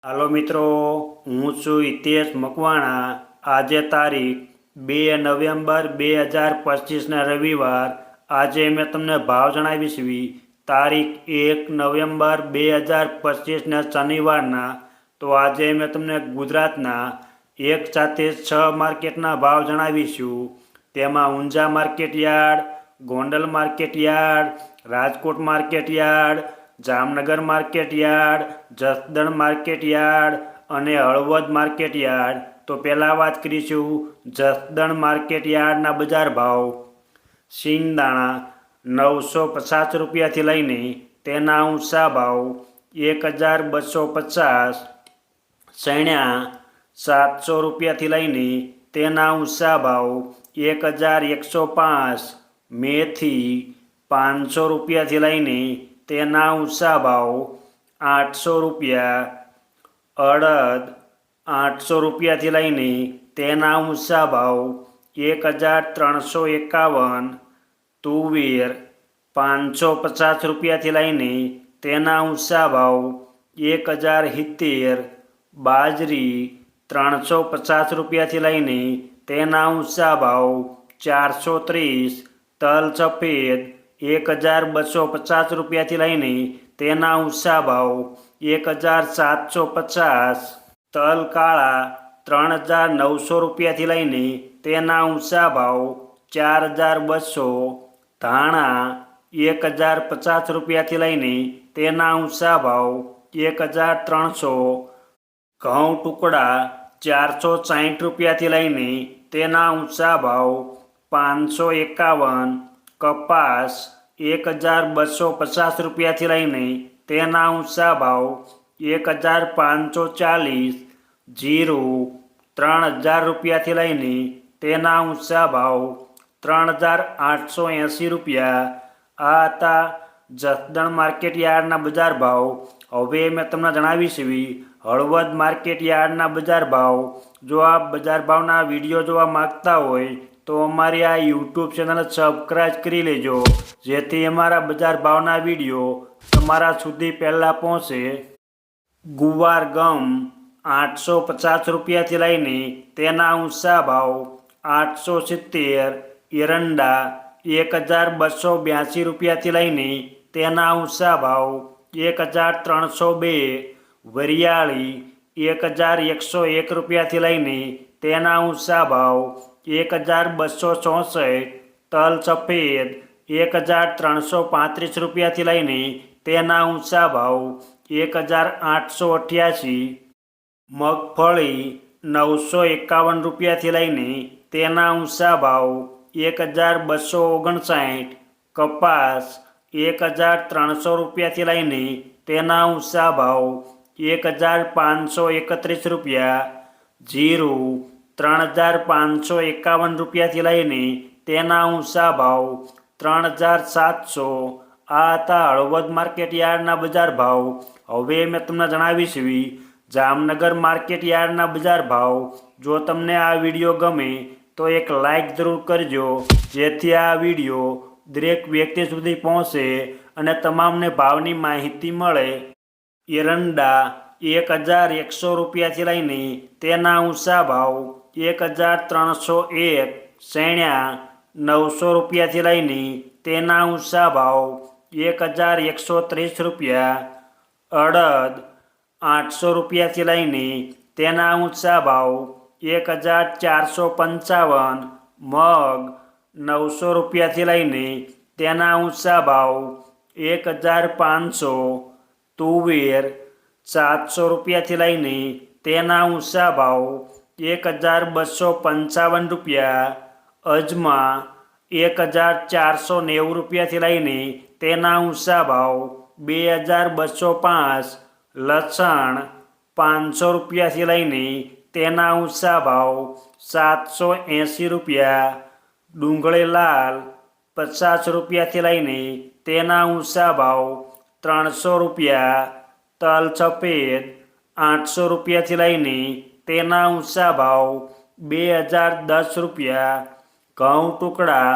હાલો મિત્રો, હું છું હિતેશ મકવાણા। આજે તારીખ 2 નવેમ્બર 2025ના રવિવાર। આજે મેં તમને ભાવ જણાવીશ તારીખ 1 નવેમ્બર 2025ના શનિવારના। તો આજે મેં તમને ગુજરાતના એક સાથે 6 માર્કેટના ભાવ જણાવીશું। તેમાં Unjha market yard, Gondal market yard, Rajkot market yard, Jamnagar market yard, Jasdan market yard અને હળવદ માર્કેટ યાર્ડ। તો પહેલાં વાત કરીશું જસદણ માર્કેટ યાર્ડના બજાર ભાવ। સિંગદાણા 950 રૂપિયાથી લઈને તેના ઊંચા ભાવ 1250। સૈણા 700 રૂપિયાથી લઈને તેના ઊંચા ભાવ 1105। મેથી 500 રૂપિયાથી લઈને તેના ઊંચા ભાવ 800 રૂપિયા। અડદ 800 રૂપિયાથી લઈને તેના ઊંચા ભાવ 1351। તુવેર 550 રૂપિયાથી લઈને તેના ઊંચા ભાવ 1070। બાજરી 350 રૂપિયાથી લઈને તેના ઊંચા ભાવ 430। તલ સફેદ 1250 રૂપિયાથી લઈને તેના ઊંચા ભાવ 1750। તલ કાળા 3900 રૂપિયાથી લઈને તેના ઊંચા ભાવ 4200। ધાણા 1050 રૂપિયાથી લઈને તેના ઊંચા ભાવ 1300। ઘઉં ટુકડા 460 રૂપિયાથી લઈને તેના ઊંચા ભાવ 551। કપાસ 1250 રૂપિયાથી લઈને તેના ઊંચા ભાવ 1540। જીરું 3000 રૂપિયાથી લઈને તેના ઊંચા ભાવ 3880 રૂપિયા। આ હતા જસદણ માર્કેટ યાર્ડના બજાર ભાવ। હવે મેં તમને જણાવીશ હળવદ માર્કેટ યાર્ડના બજાર ભાવ। જો આપ બજાર ભાવના વિડીયો જોવા માગતા હોય તો અમારી આ યુટ્યુબ ચેનલ સબસ્ક્રાઈબ કરી લેજો, જેથી અમારા બજાર ભાવના વિડીયો તમારા સુધી પહેલાં પહોંચે। ગુવાર ગમ 850 રૂપિયાથી લઈને તેના ઊંચા ભાવ 870। એરંડા 1282 રૂપિયાથી લઈને તેના ઊંચા ભાવ 1302। વરિયાળી 1101 રૂપિયાથી લઈને તેના ઊંચા ભાવ 1264। તલ સફેદ 1335 રૂપિયાથી લઈને તેના ઊંચા ભાવ 1888। મગફળી 951 રૂપિયાથી લઈને તેના ઊંચા ભાવ 1259। કપાસ 1300 રૂપિયાથી લઈને તેના ઊંચા ભાવ 1531 રૂપિયા। જીરું 3551 રૂપિયાથી લઈને તેના ઊંચા ભાવ 3700। આ હતા હળવદ માર્કેટ યાર્ડના બજાર ભાવ। હવે મેં તમને જણાવીશ જામનગર માર્કેટ યાર્ડના બજાર ભાવ। જો તમને આ વિડીયો ગમે તો એક લાઈક જરૂર કરજો, જેથી આ વિડીયો દરેક વ્યક્તિ સુધી પહોંચે અને તમામને ભાવની માહિતી મળે। એરંડા 1100 રૂપિયાથી લઈને તેના ઊંચા ભાવ 1301। સૈણા 900 રૂપિયાથી લઈને તેના ઊંચા ભાવ 1130 રૂપિયા। અડદ 800 રૂપિયાથી લઈને તેના ઊંચા ભાવ 1455। મગ 900 રૂપિયાથી લઈને તેના ઊંચા ભાવ 1500। તુવેર 700 રૂપિયાથી લઈને તેના ઊંચા ભાવ 1255 રૂપિયા। અજમા 1490 રૂપિયાથી લઈને તેના ઊંચા ભાવ 2205। લસણ 500 રૂપિયાથી લઈને તેના ઊંચા ભાવ 780 રૂપિયા। ડુંગળી લાલ 50 રૂપિયાથી લઈને તેના ઊંચા ભાવ 300 રૂપિયા। તલ સફેદ 800 રૂપિયાથી લઈને તેના ઊંચા ભાવ 2010 રૂપિયા। ઘઉં ટુકડા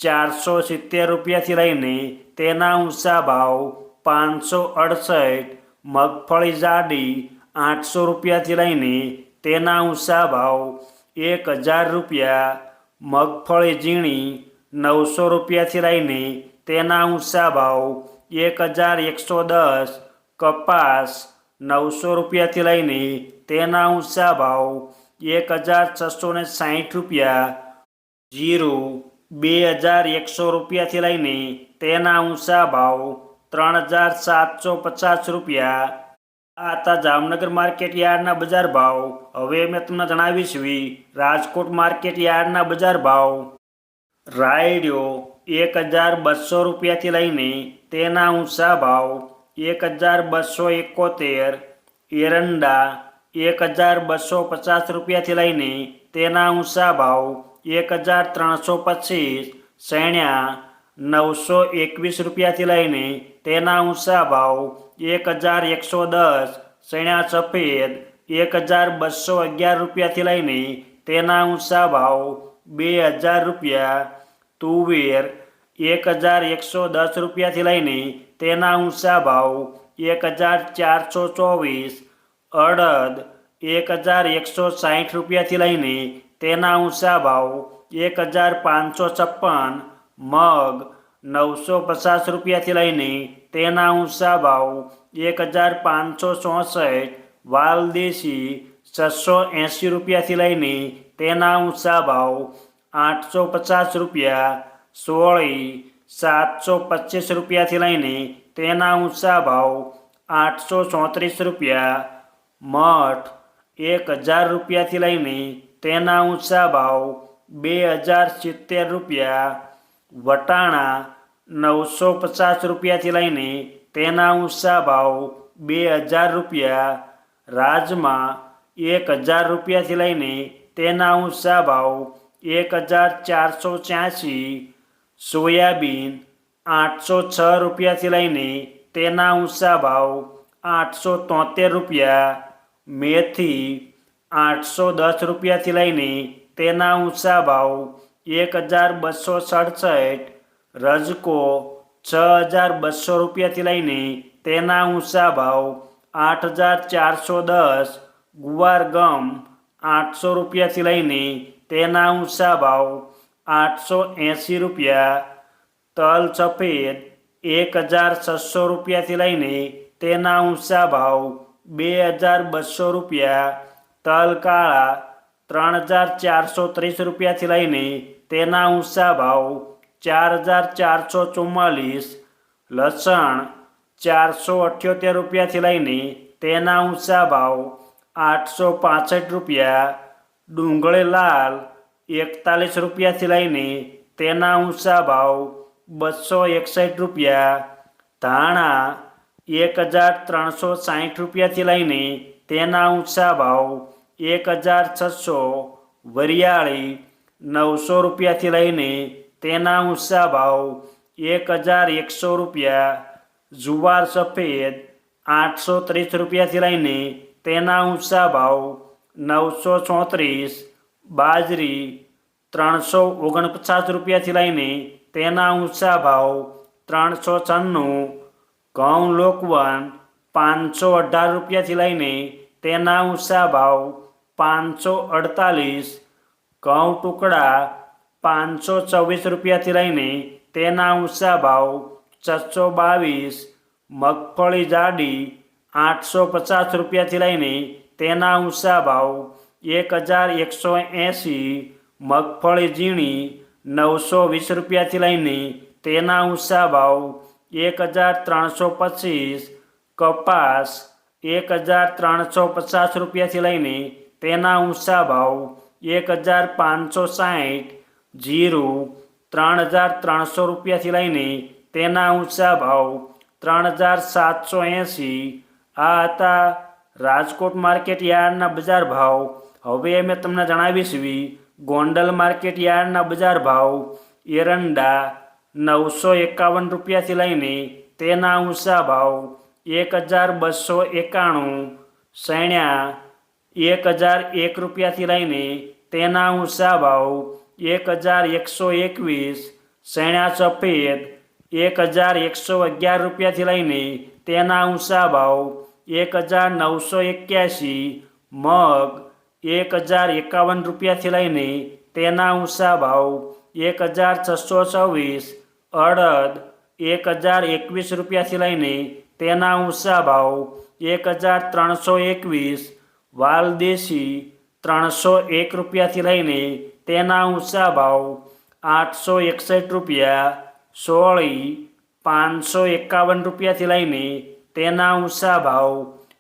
470 રૂપિયાથી લઈને તેના ઊંચા ભાવ 568। મગફળી જાડી 800 રૂપિયાથી લઈને તેના ઊંચા ભાવ 1000 રૂપિયા, મગફળી ઝીણી 900 રૂપિયાથી લઈને તેના ઊંચા ભાવ 1110, કપાસ 900 રૂપિયાથી લઈને તેના ઊંચા ભાવ 1660 રૂપિયા, જીરું 2100 રૂપિયાથી લઈને તેના ઊંચા ભાવ 3750 રૂપિયા. આ હતા જામનગર માર્કેટ યાર્ડના બજાર ભાવ. હવે મેં તમને જણાવીશ રાજકોટ માર્કેટ યાર્ડના બજાર ભાવ. રાયડો 1200 રૂપિયાથી લઈને તેના ઊંચા ભાવ 1271, એરંડા 1250 રૂપિયાથી લઈને તેના ઊંચા ભાવ 1325, સૈણ્યા 921 રૂપિયાથી લઈને તેના ઊંચા ભાવ 1110, સૈણ્યા સફેદ 1211 રૂપિયાથી લઈને તેના ઊંચા ભાવ 2000 રૂપિયા, તુવેર 1110 રૂપિયાથી લઈને તેના ઊંચા ભાવ 1424, અડદ 1160 રૂપિયાથી લઈને તેના ઊંચા ભાવ 1556, મગ 950 રૂપિયાથી લઈને તેના ઊંચા ભાવ 1564, વાલદેશી 680 રૂપિયાથી લઈને તેના ઊંચા ભાવ 850 રૂપિયા, સોળી 725 રૂપિયાથી લઈને તેના ઊંચા ભાવ 834 રૂપિયા, મઠ 1000 રૂપિયાથી લઈને તેના ઊંચા ભાવ 2070 રૂપિયા, વટાણા 950 રૂપિયાથી લઈને તેના ઊંચા ભાવ 2000 રૂપિયા, રાજમા 1000 રૂપિયાથી લઈને તેના ઊંચા ભાવ 1486, સોયાબીન 806 રૂપિયાથી લઈને તેના ઊંચા ભાવ 873 રૂપિયા, મેથી 810 રૂપિયાથી લઈને તેના ઊંચા ભાવ 1267, રજકો 6200 રૂપિયાથી લઈને તેના ઊંચા ભાવ 8410, ગુવાર ગમ 800 રૂપિયાથી લઈને તેના ઊંચા ભાવ 880 રૂપિયા, તલ સફેદ 1600 રૂપિયાથી લઈને તેના ઊંચા ભાવ 2200 રૂપિયા, તલ કાળા 3430 રૂપિયાથી લઈને તેના ઊંચા ભાવ 4444, લસણ 478 રૂપિયાથી લઈને તેના ઊંચા ભાવ 865 રૂપિયા, ડુંગળી લાલ 41 રૂપિયાથી લઈને તેના ઊંચા ભાવ 261 રૂપિયા, ધાણા 1360 રૂપિયાથી લઈને તેના ઊંચા ભાવ 1600, વરિયાળી 900 રૂપિયાથી લઈને તેના ઊંચા ભાવ 1100 રૂપિયા, જુવાર સફેદ 830 રૂપિયાથી લઈને તેના ઊંચા ભાવ 934, બાજરી 349 રૂપિયાથી લઈને તેના ઊંચા ભાવ 396, ઘઉં લોકવન 518 રૂપિયાથી લઈને તેના ઊંચા ભાવ 548, ઘઉં ટુકડા 524 રૂપિયાથી લઈને તેના ઊંચા ભાવ 622, મગફળી જાડી 850 રૂપિયાથી લઈને તેના ઊંચા ભાવ 1180, મગફળી ઝીણી 920 રૂપિયાથી લઈને તેના ઊંચા ભાવ 1325, કપાસ 1350 રૂપિયાથી લઈને તેના ઊંચા ભાવ 1560, જીરું 3300 રૂપિયાથી લઈને તેના ઊંચા ભાવ 3780. આ હતા રાજકોટ માર્કેટ યાર્ડના બજાર ભાવ. હવે મેં તમને જણાવીશ ગોંડલ માર્કેટ યાર્ડના બજાર ભાવ. એરંડા 951 રૂપિયાથી લઈને તેના ઊંચા ભાવ 1291, સૈણ્યા 1001 રૂપિયાથી લઈને તેના ઊંચા ભાવ 1121, સૈણ્યા સફેદ 1111 રૂપિયાથી લઈને તેના ઊંચા ભાવ 1981, મગ 1051 રૂપિયાથી લઈને તેના ઊંચા ભાવ 1624, અડદ 1021 રૂપિયાથી લઈને તેના ઊંચા ભાવ 1321, વાલદેશી 301 રૂપિયાથી લઈને તેના ઊંચા ભાવ 861 રૂપિયા, સોળી 551 રૂપિયાથી લઈને તેના ઊંચા ભાવ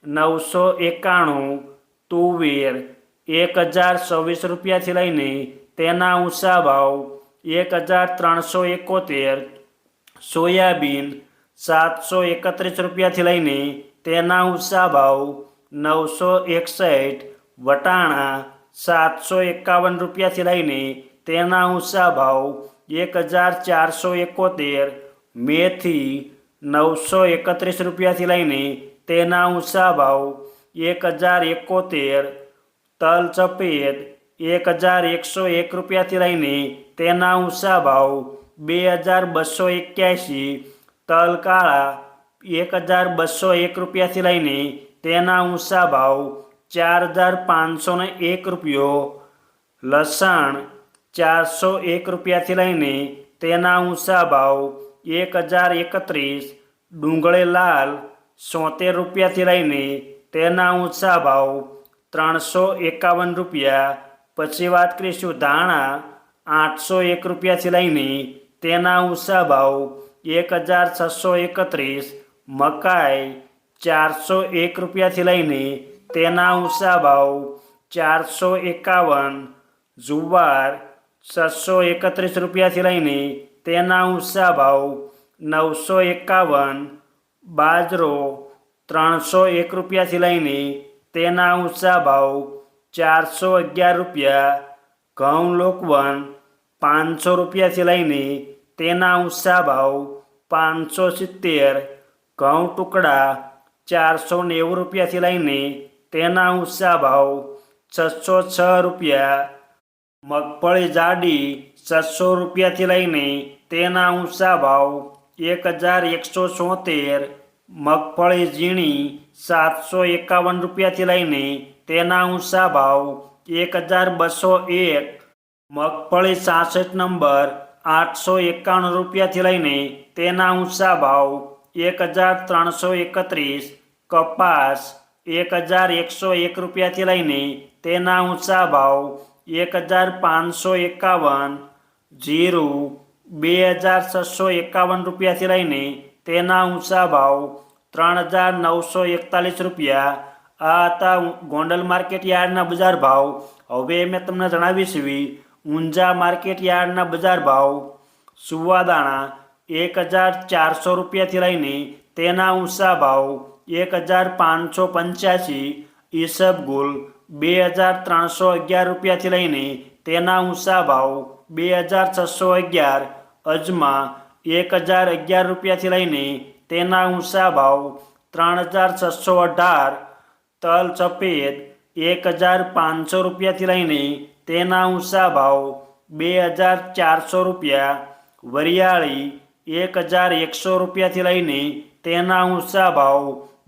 991, તુવેર 1024 રૂપિયાથી લઈને તેના ઊંચા ભાવ 1371, સોયાબીન 731 રૂપિયાથી લઈને તેના ઊંચા ભાવ 961, વટાણા 751 રૂપિયાથી લઈને તેના ઊંચા ભાવ 1471, મેથી 931 રૂપિયાથી લઈને તેના ઊંચા ભાવ 1071, તલ સફેદ 1101 રૂપિયાથી લઈને તેના ઊંચા ભાવ 2281, તલ કાળા 1201 રૂપિયાથી લઈને તેના ઊંચા ભાવ 4501 રૂપિયો, લસણ 401 રૂપિયાથી લઈને તેના ઊંચા ભાવ 1031, ડુંગળી લાલ 76 રૂપિયાથી લઈને તેના ઊંચા ભાવ 351 રૂપિયા. પછી વાત કરીશું ધાણા 801 રૂપિયાથી લઈને તેના ઊંચા ભાવ 1631, મકાઈ 401 રૂપિયાથી લઈને તેના ઊંચા ભાવ 451, જુવાર 631 રૂપિયાથી લઈને તેના ઊંચા ભાવ 951, બાજરો 301 રૂપિયાથી લઈને તેના ઊંચા ભાવ 411 રૂપિયા, ઘઉં લોકવન 500 રૂપિયાથી લઈને તેના ઊંચા ભાવ 570, ઘઉં ટુકડા 490 રૂપિયાથી લઈને તેના ઊંચા ભાવ 606 રૂપિયા, મગફળી જાડી 600 રૂપિયાથી લઈને તેના ઊંચા ભાવ 1174, મગફળી ઝીણી 751 રૂપિયાથી લઈને તેના ઊંચા ભાવ 1201, મગફળી 66 નંબર 891 રૂપિયાથી લઈને તેના ઊંચા ભાવ 1331, કપાસ 1101 રૂપિયાથી લઈને તેના ઊંચા ભાવ 1551, જીરું 2651 રૂપિયાથી લઈને તેના ઊંચા ભાવ 3941 રૂપિયા. આ હતા ગોંડલ માર્કેટ યાર્ડના બજાર ભાવ. હવે મેં તમને જણાવીશ ઊંઝા માર્કેટ યાર્ડના બજાર ભાવ. સુવાદાણા 1400 રૂપિયાથી લઈને તેના ઊંચા ભાવ 1585, ઈસબગુલ 2311 રૂપિયાથી લઈને તેના ઊંચા ભાવ 2611, અજમા 1011 રૂપિયાથી લઈને તેના ઊંચા ભાવ 3618, તલ સફેદ 1500 રૂપિયાથી લઈને તેના ઊંચા ભાવ 2400 રૂપિયા, વરિયાળી 1100 રૂપિયાથી લઈને તેના ઊંચા ભાવ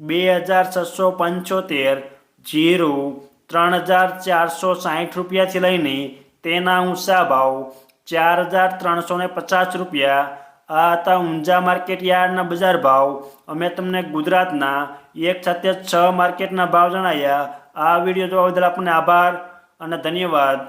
2675, જીરું 3460 રૂપિયાથી લઈને તેના ઊંચા ભાવ 4350 રૂપિયા. આ હતા ઊંઝા માર્કેટ યાર્ડના બજાર ભાવ. અમે તમને ગુજરાતના એક સાથે 6 માર્કેટના ભાવ જણાવ્યા. આ વિડીયો જોવા બદલ આપણને આભાર અને ધન્યવાદ.